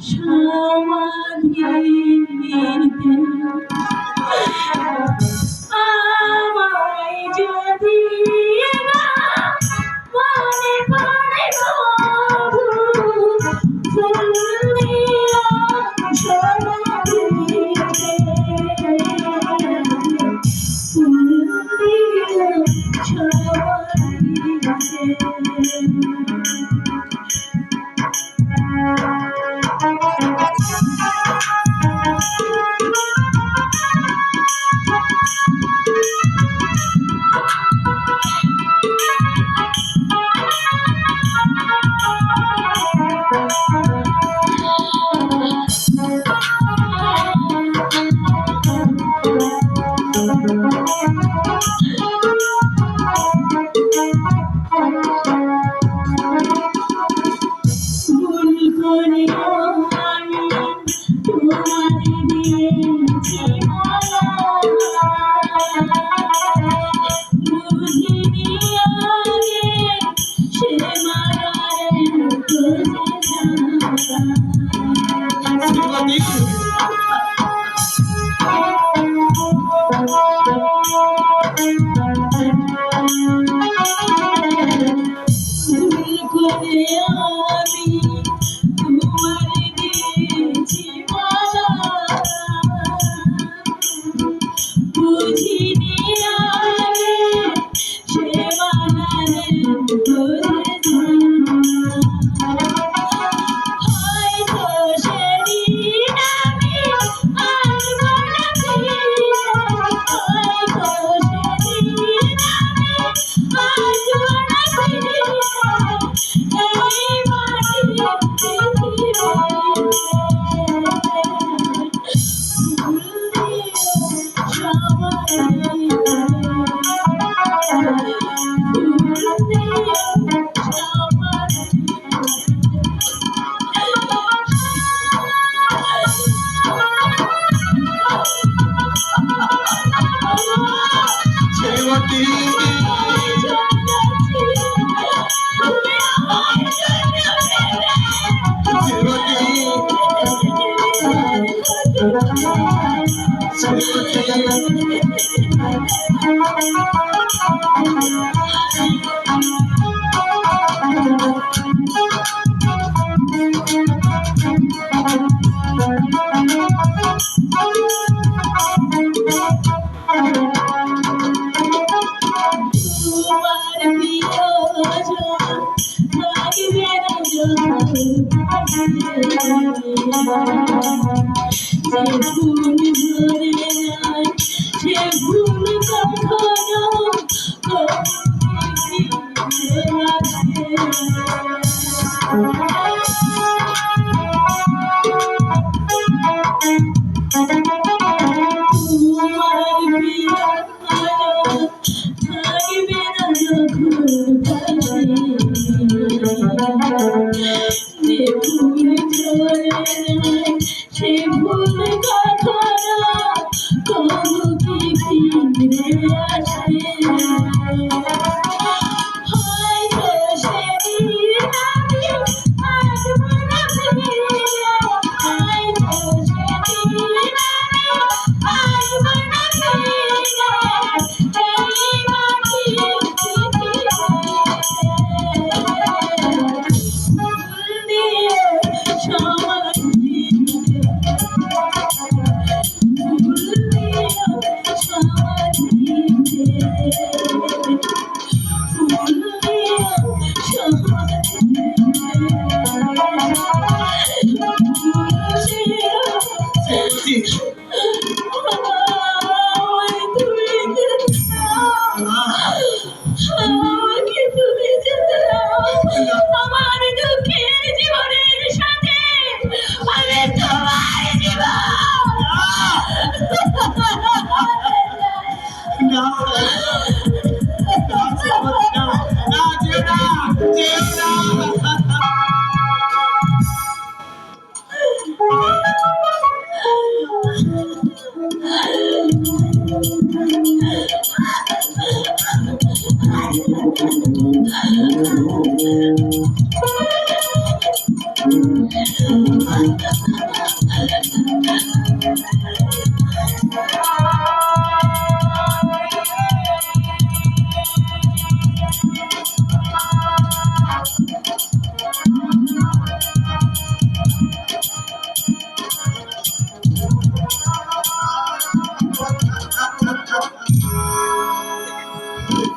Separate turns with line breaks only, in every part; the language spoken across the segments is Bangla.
সমাধিতে আমায় যদি মনে পড়ে প্রভু ফুল দিলাম সমাধিতে ফুল দিলাম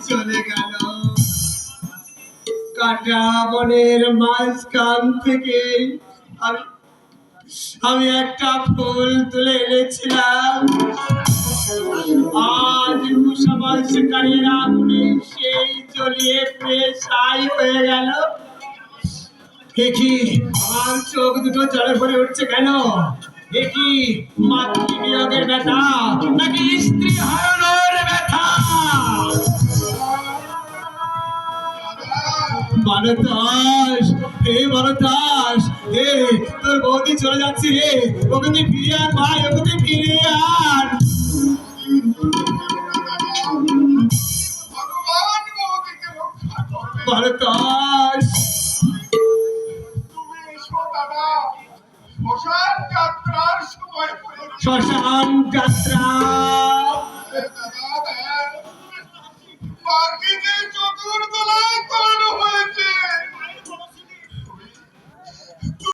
চলে গেল কাটা বনের মাঝখান থেকে আমি আমি একটা ফুল তুলে এনেছিলাম। আজ সমাজ শিকারীর আগুনে সেই জ্বলিয়ে পুড়ে ছাই হয়ে গেল। দেখি আমার চোখ দুটো জলে ভরে উঠছে কেন? দেখি মাতৃবিয়োগের ব্যথা নাকি স্ত্রী হারানোর ব্যথা? মানতাস, হে মানতাস, হে তোর বৌদি চলে যাচ্ছে রে, ওকে তুই ফিরে আন ভাই, ওকে তুই ফিরে আন।
ভগবান বৌদিকে রক্ষা করবে।
মানতাস,
তুমি এসো দাদা, শ্মশান যাত্রার সময় পড়েছে।
শ্মশান যাত্রা।
দাদা দেখ, বাকি যে চতুর্দোলা